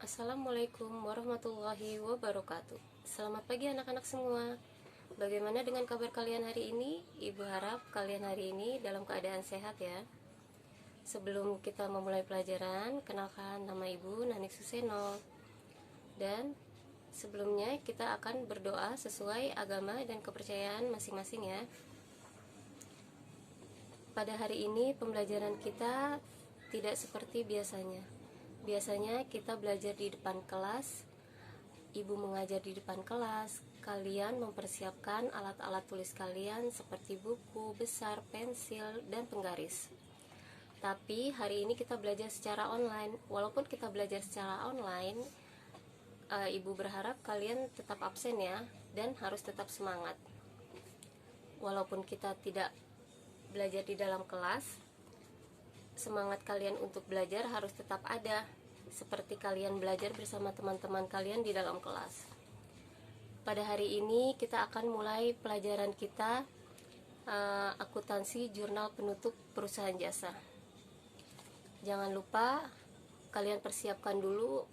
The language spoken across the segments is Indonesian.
Assalamualaikum warahmatullahi wabarakatuh. Selamat pagi anak-anak semua. Bagaimana dengan kabar kalian hari ini? Ibu harap kalian hari ini dalam keadaan sehat ya. Sebelum kita memulai pelajaran, kenalkan nama Ibu Nanik Suseno. Dan sebelumnya kita akan berdoa sesuai agama dan kepercayaan masing-masing ya. Pada hari ini pembelajaran kita tidak seperti biasanya. Biasanya kita belajar di depan kelas, Ibu mengajar di depan kelas, kalian mempersiapkan alat-alat tulis kalian seperti buku, besar, pensil, dan penggaris. Tapi hari ini kita belajar secara online. Walaupun kita belajar secara online, Ibu berharap kalian tetap absen ya, dan harus tetap semangat. Walaupun kita tidak belajar di dalam kelas, semangat kalian untuk belajar harus tetap ada, seperti kalian belajar bersama teman-teman kalian di dalam kelas. Pada hari ini kita akan mulai pelajaran kita akuntansi jurnal penutup perusahaan jasa. Jangan lupa kalian persiapkan dulu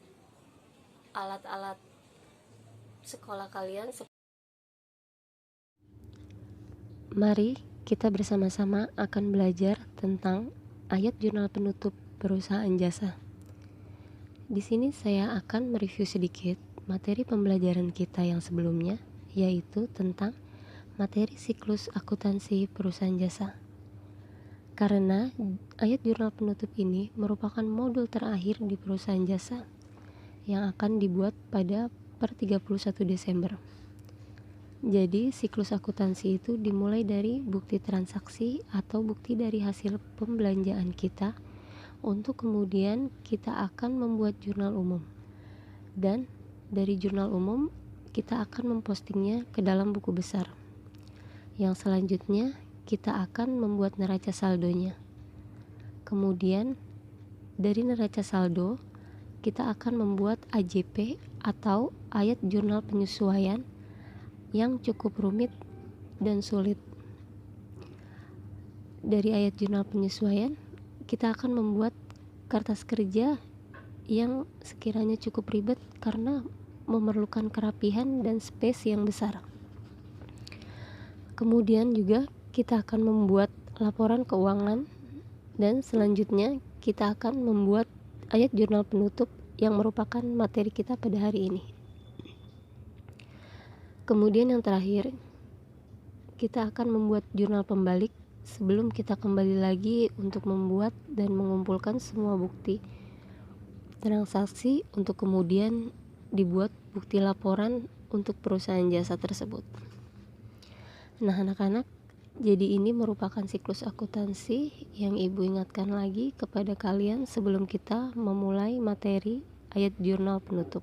alat-alat sekolah kalian. Mari kita bersama-sama akan belajar tentang ayat jurnal penutup perusahaan jasa. Di sini saya akan mereview sedikit materi pembelajaran kita yang sebelumnya, yaitu tentang materi siklus akuntansi perusahaan jasa. Karena ayat jurnal penutup ini merupakan modul terakhir di perusahaan jasa yang akan dibuat pada per 31 Desember. Jadi siklus akuntansi itu dimulai dari bukti transaksi atau bukti dari hasil pembelanjaan kita, untuk kemudian kita akan membuat jurnal umum. Dan dari jurnal umum kita akan mempostingnya ke dalam buku besar. Yang selanjutnya kita akan membuat neraca saldonya. Kemudian dari neraca saldo kita akan membuat AJP atau ayat jurnal penyesuaian yang cukup rumit dan sulit. Dari ayat jurnal penyesuaian kita akan membuat kertas kerja yang sekiranya cukup ribet karena memerlukan kerapihan dan space yang besar. Kemudian juga kita akan membuat laporan keuangan, dan selanjutnya kita akan membuat ayat jurnal penutup yang merupakan materi kita pada hari ini. Kemudian yang terakhir, kita akan membuat jurnal pembalik sebelum kita kembali lagi untuk membuat dan mengumpulkan semua bukti transaksi untuk kemudian dibuat bukti laporan untuk perusahaan jasa tersebut. Nah anak-anak, jadi ini merupakan siklus akuntansi yang Ibu ingatkan lagi kepada kalian sebelum kita memulai materi ayat jurnal penutup.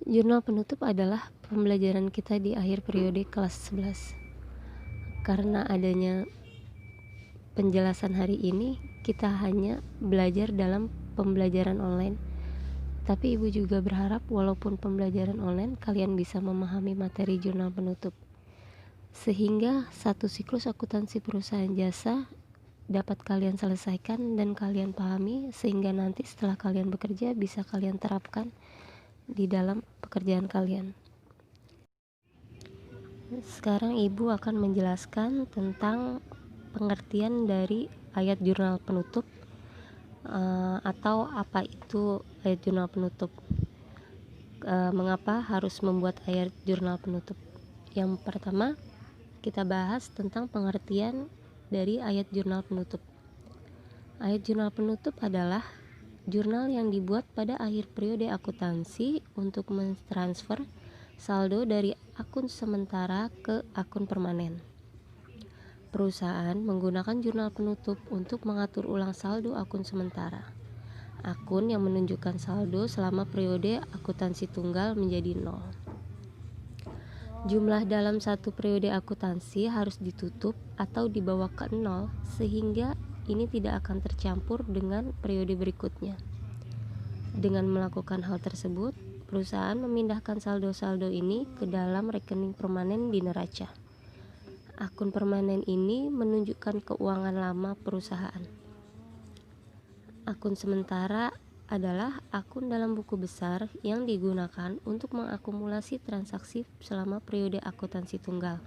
Jurnal penutup adalah pembelajaran kita di akhir periode kelas 11. Karena adanya penjelasan hari ini, kita hanya belajar dalam pembelajaran online. Tapi Ibu juga berharap walaupun pembelajaran online, kalian bisa memahami materi jurnal penutup, sehingga satu siklus akuntansi perusahaan jasa dapat kalian selesaikan dan kalian pahami, sehingga nanti setelah kalian bekerja bisa kalian terapkan di dalam pekerjaan kalian. Sekarang Ibu akan menjelaskan tentang pengertian dari ayat jurnal penutup atau apa itu ayat jurnal penutup. Mengapa harus membuat ayat jurnal penutup? Yang pertama, kita bahas tentang pengertian dari ayat jurnal penutup. Ayat jurnal penutup adalah jurnal yang dibuat pada akhir periode akuntansi untuk mentransfer saldo dari akun sementara ke akun permanen. Perusahaan menggunakan jurnal penutup untuk mengatur ulang saldo akun sementara. Akun yang menunjukkan saldo selama periode akuntansi tunggal menjadi 0. Jumlah dalam satu periode akuntansi harus ditutup atau dibawa ke 0, sehingga ini tidak akan tercampur dengan periode berikutnya. Dengan melakukan hal tersebut, perusahaan memindahkan saldo-saldo ini ke dalam rekening permanen di neraca. Akun permanen ini menunjukkan keuangan lama perusahaan. Akun sementara adalah akun dalam buku besar yang digunakan untuk mengakumulasi transaksi selama periode akuntansi tunggal.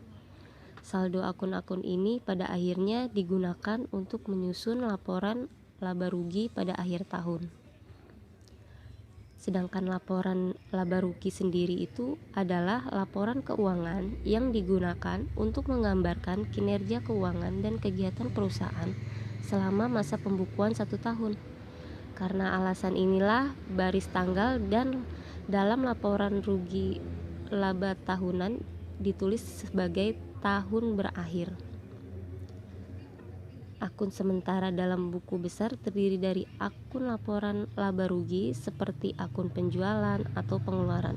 Saldo akun-akun ini pada akhirnya digunakan untuk menyusun laporan laba rugi pada akhir tahun. Sedangkan laporan laba rugi sendiri itu adalah laporan keuangan yang digunakan untuk menggambarkan kinerja keuangan dan kegiatan perusahaan selama masa pembukuan 1 tahun. Karena alasan inilah baris tanggal dan dalam laporan rugi laba tahunan ditulis sebagai tahun berakhir. Akun sementara dalam buku besar terdiri dari akun laporan laba rugi seperti akun penjualan atau pengeluaran.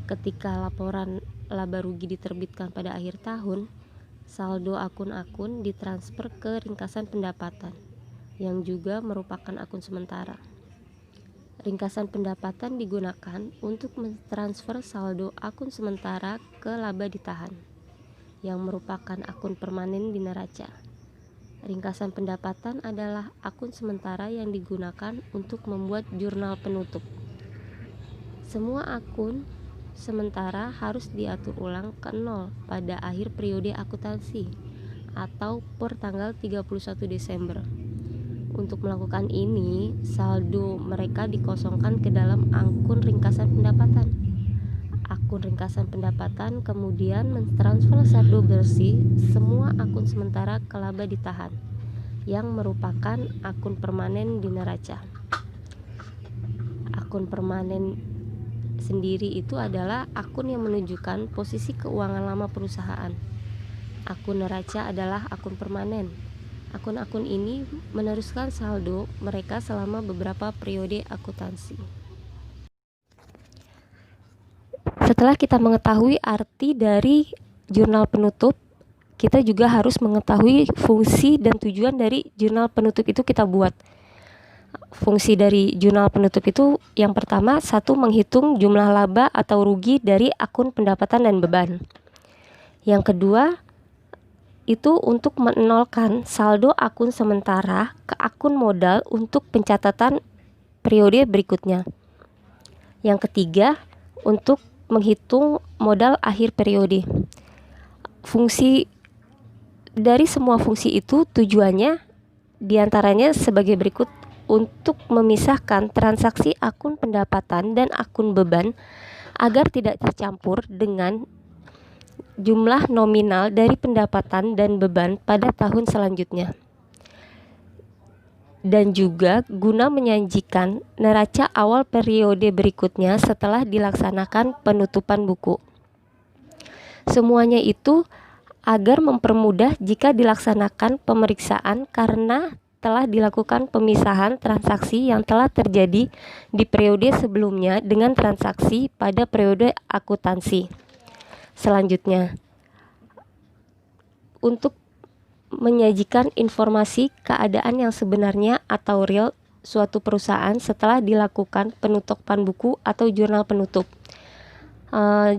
Ketika laporan laba rugi diterbitkan pada akhir tahun, saldo akun-akun ditransfer ke ringkasan pendapatan, yang juga merupakan akun sementara. Ringkasan pendapatan digunakan untuk mentransfer saldo akun sementara ke laba ditahan, yang merupakan akun permanen di neraca. Ringkasan pendapatan adalah akun sementara yang digunakan untuk membuat jurnal penutup. Semua akun sementara harus diatur ulang ke nol pada akhir periode akuntansi atau per tanggal 31 Desember. Untuk melakukan ini, saldo mereka dikosongkan ke dalam akun ringkasan pendapatan. Akun ringkasan pendapatan kemudian mentransfer saldo bersih semua akun sementara ke laba ditahan, yang merupakan akun permanen di neraca. Akun permanen sendiri itu adalah akun yang menunjukkan posisi keuangan lama perusahaan. Akun neraca adalah akun permanen. Akun-akun ini meneruskan saldo mereka selama beberapa periode akuntansi. Setelah kita mengetahui arti dari jurnal penutup, kita juga harus mengetahui fungsi dan tujuan dari jurnal penutup itu kita buat. Fungsi dari jurnal penutup itu yang pertama, satu, menghitung jumlah laba atau rugi dari akun pendapatan dan beban. Yang kedua, itu untuk menolkan saldo akun sementara ke akun modal untuk pencatatan periode berikutnya. Yang ketiga, untuk menghitung modal akhir periode. Fungsi dari semua fungsi itu tujuannya diantaranya sebagai berikut: untuk memisahkan transaksi akun pendapatan dan akun beban agar tidak tercampur dengan jumlah nominal dari pendapatan dan beban pada tahun selanjutnya, dan juga guna menyajikan neraca awal periode berikutnya setelah dilaksanakan penutupan buku. Semuanya itu agar mempermudah jika dilaksanakan pemeriksaan karena telah dilakukan pemisahan transaksi yang telah terjadi di periode sebelumnya dengan transaksi pada periode akuntansi selanjutnya, untuk menyajikan informasi keadaan yang sebenarnya atau real suatu perusahaan setelah dilakukan penutupan buku atau jurnal penutup.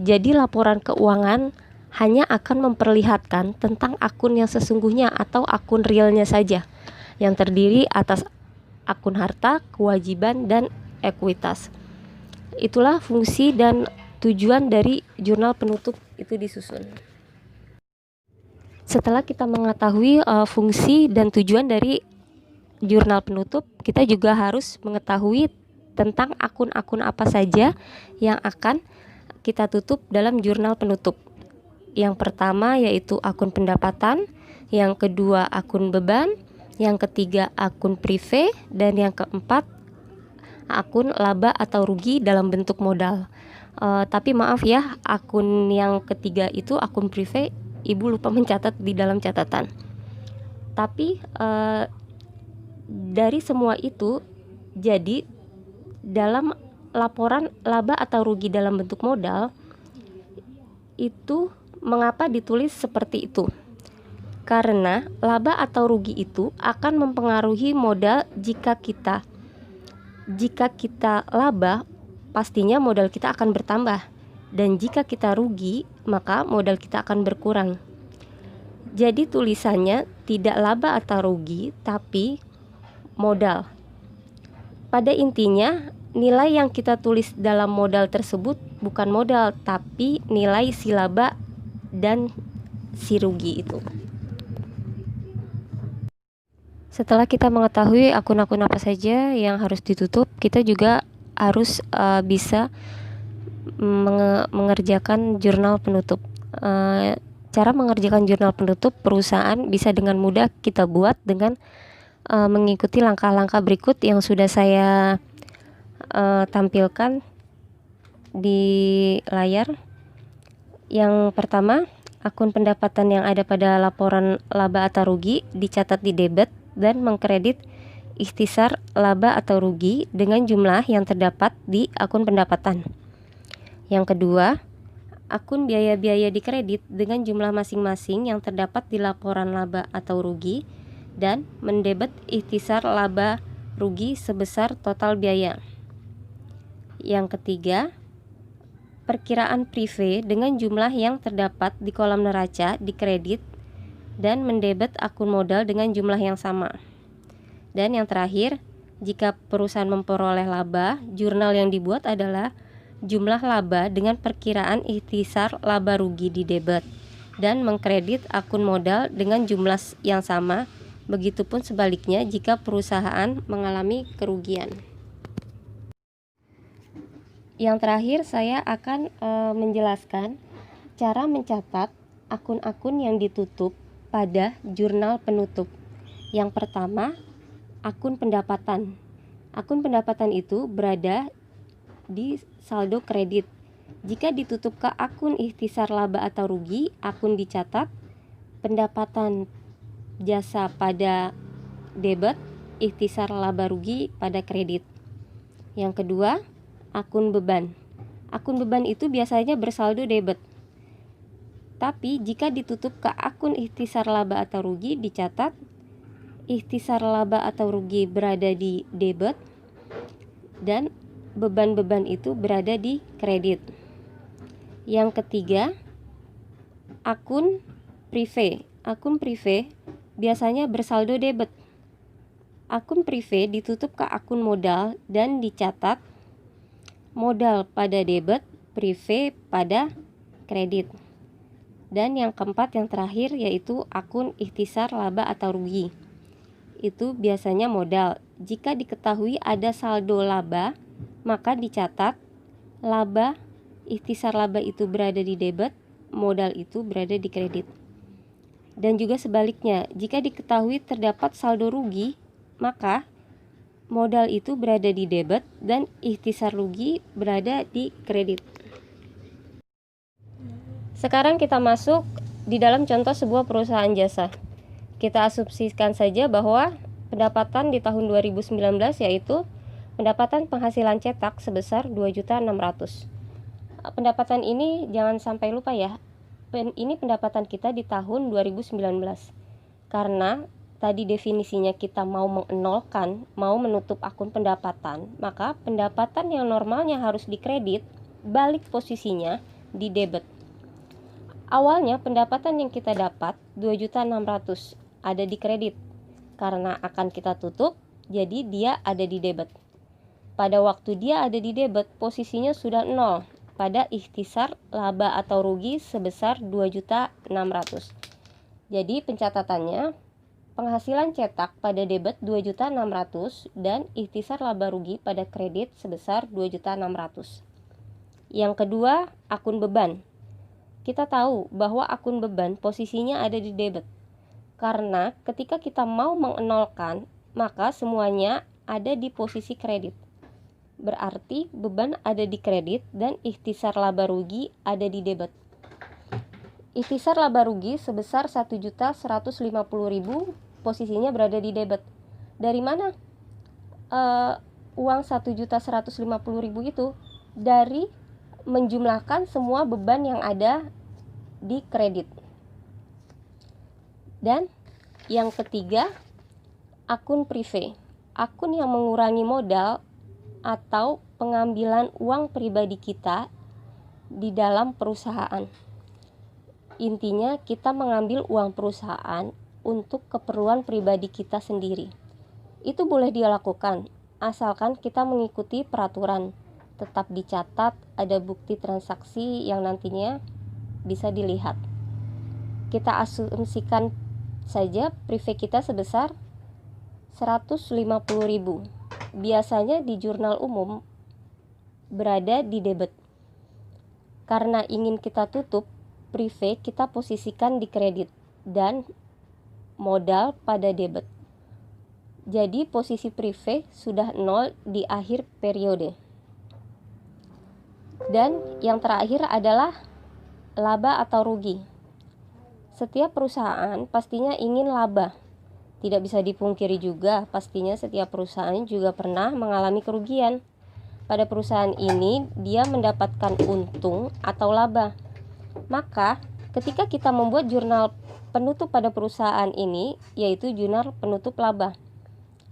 Jadi laporan keuangan hanya akan memperlihatkan tentang akun yang sesungguhnya atau akun realnya saja, yang terdiri atas akun harta, kewajiban, dan ekuitas. Itulah fungsi dan tujuan dari jurnal penutup itu disusun. Setelah kita mengetahui fungsi dan tujuan dari jurnal penutup, kita juga harus mengetahui tentang akun-akun apa saja yang akan kita tutup dalam jurnal penutup. Yang pertama yaitu akun pendapatan, yang kedua akun beban, yang ketiga akun prive, dan yang keempat akun laba atau rugi dalam bentuk modal. Tapi maaf ya, akun yang ketiga itu akun prive, Ibu lupa mencatat di dalam catatan. Tapi dari semua itu, jadi dalam laporan laba atau rugi dalam bentuk modal itu mengapa ditulis seperti itu? Karena laba atau rugi itu akan mempengaruhi modal. Jika kita laba, pastinya modal kita akan bertambah, dan jika kita rugi, maka modal kita akan berkurang. Jadi tulisannya tidak laba atau rugi, tapi modal. Pada intinya, nilai yang kita tulis dalam modal tersebut bukan modal, tapi nilai si laba dan si rugi itu. Setelah kita mengetahui akun-akun apa saja yang harus ditutup, kita juga harus bisa mengerjakan jurnal penutup. Cara mengerjakan jurnal penutup perusahaan bisa dengan mudah kita buat dengan mengikuti langkah-langkah berikut yang sudah saya tampilkan di layar. Yang pertama, akun pendapatan yang ada pada laporan laba atau rugi dicatat di debit dan mengkredit ikhtisar laba atau rugi dengan jumlah yang terdapat di akun pendapatan. Yang kedua, akun biaya-biaya dikredit dengan jumlah masing-masing yang terdapat di laporan laba atau rugi dan mendebet ikhtisar laba rugi sebesar total biaya. Yang ketiga, perkiraan prive dengan jumlah yang terdapat di kolom neraca dikredit dan mendebet akun modal dengan jumlah yang sama. Dan yang terakhir, jika perusahaan memperoleh laba, jurnal yang dibuat adalah jumlah laba dengan perkiraan ikhtisar laba rugi di debit dan mengkredit akun modal dengan jumlah yang sama. Begitupun sebaliknya jika perusahaan mengalami kerugian. Yang terakhir, saya akan menjelaskan cara mencatat akun-akun yang ditutup pada jurnal penutup. Yang pertama, akun pendapatan. Akun pendapatan itu berada di saldo kredit. Jika ditutup ke akun ikhtisar laba atau rugi, akun dicatat pendapatan jasa pada debit, ikhtisar laba rugi pada kredit. Yang kedua, akun beban. Akun beban itu biasanya bersaldo debit. Tapi jika ditutup ke akun ikhtisar laba atau rugi, dicatat ikhtisar laba atau rugi berada di debit dan beban-beban itu berada di kredit. Yang ketiga, akun prive. Akun prive biasanya bersaldo debit. Akun prive ditutup ke akun modal dan dicatat modal pada debit, prive pada kredit. Dan yang keempat, yang terakhir, yaitu akun ikhtisar laba atau rugi. Itu biasanya modal. Jika diketahui ada saldo laba, maka dicatat laba, ikhtisar laba itu berada di debit, modal itu berada di kredit. Dan juga sebaliknya, jika diketahui terdapat saldo rugi, maka modal itu berada di debit dan ikhtisar rugi berada di kredit. Sekarang kita masuk di dalam contoh sebuah perusahaan jasa. Kita asumsikan saja bahwa pendapatan di tahun 2019 yaitu pendapatan penghasilan cetak sebesar 2.600.000. Pendapatan ini jangan sampai lupa ya. Ini pendapatan kita di tahun 2019. Karena tadi definisinya kita mau mengenolkan, mau menutup akun pendapatan, maka pendapatan yang normalnya harus dikredit, balik posisinya di debit. Awalnya pendapatan yang kita dapat 2.600.000 ada di kredit. Karena akan kita tutup, jadi dia ada di debit. Pada waktu dia ada di debit, posisinya sudah 0 pada ikhtisar laba atau rugi sebesar 2.600.000. Jadi pencatatannya, penghasilan cetak pada debit 2.600.000 dan ikhtisar laba rugi pada kredit sebesar 2.600.000. Yang kedua, akun beban. Kita tahu bahwa akun beban posisinya ada di debit. Karena ketika kita mau mengenolkan, maka semuanya ada di posisi kredit. Berarti beban ada di kredit dan ikhtisar laba rugi ada di debit. Ikhtisar laba rugi sebesar 1.150.000 posisinya berada di debit. Dari mana uang 1.150.000 itu? Dari menjumlahkan semua beban yang ada di kredit. Dan yang ketiga, akun prive. Akun yang mengurangi modal atau pengambilan uang pribadi kita di dalam perusahaan. Intinya kita mengambil uang perusahaan untuk keperluan pribadi kita sendiri. Itu boleh dia lakukan. asalkan kita mengikuti peraturan. Tetap dicatat, ada bukti transaksi yang nantinya bisa dilihat. Kita asumsikan saja private kita sebesar 150.000. Biasanya di jurnal umum berada di debit. Karena ingin kita tutup, private kita posisikan di kredit dan modal pada debit. Jadi posisi private sudah 0 di akhir periode. Dan yang terakhir adalah laba atau rugi. Setiap perusahaan pastinya ingin laba. Tidak bisa dipungkiri juga, pastinya setiap perusahaan juga pernah mengalami kerugian. Pada perusahaan ini, dia mendapatkan untung atau laba. Maka, ketika kita membuat jurnal penutup pada perusahaan ini, yaitu jurnal penutup laba,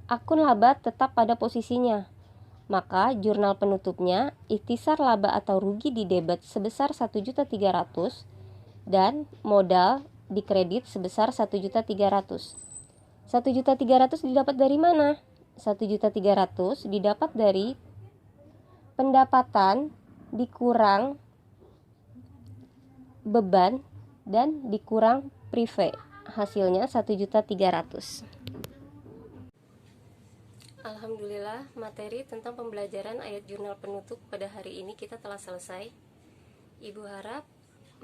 akun laba tetap pada posisinya. Maka jurnal penutupnya ikhtisar laba atau rugi di debit sebesar 1.300.000 dan modal di kredit sebesar 1.300.000. 1.300.000 didapat dari mana? 1.300.000 didapat dari pendapatan dikurang beban dan dikurang private. Hasilnya 1.300.000. Alhamdulillah, materi tentang pembelajaran ayat jurnal penutup pada hari ini kita telah selesai. Ibu harap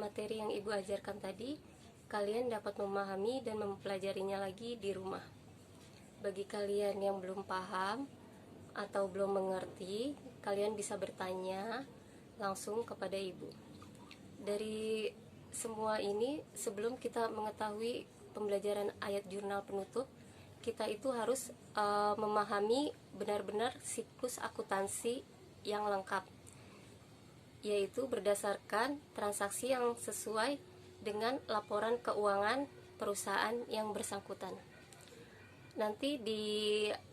materi yang Ibu ajarkan tadi kalian dapat memahami dan mempelajarinya lagi di rumah. Bagi kalian yang belum paham atau belum mengerti, kalian bisa bertanya langsung kepada Ibu. Dari semua ini, sebelum kita mengetahui pembelajaran ayat jurnal penutup, kita itu harus memahami benar-benar siklus akuntansi yang lengkap, yaitu berdasarkan transaksi yang sesuai dengan laporan keuangan perusahaan yang bersangkutan. Nanti di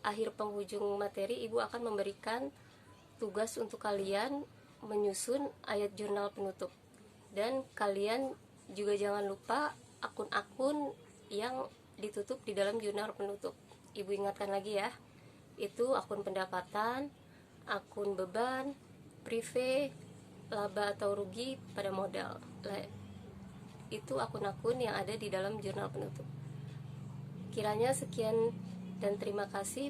akhir penghujung materi, Ibu akan memberikan tugas untuk kalian menyusun ayat jurnal penutup. Dan kalian juga jangan lupa akun-akun yang ditutup di dalam jurnal penutup. Ibu ingatkan lagi ya, itu akun pendapatan, akun beban, prive, laba atau rugi pada modal. Itu akun-akun yang ada di dalam jurnal penutup. Kiranya sekian dan terima kasih.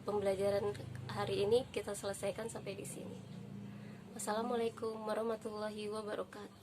Pembelajaran hari ini kita selesaikan sampai di sini. Wassalamualaikum warahmatullahi wabarakatuh.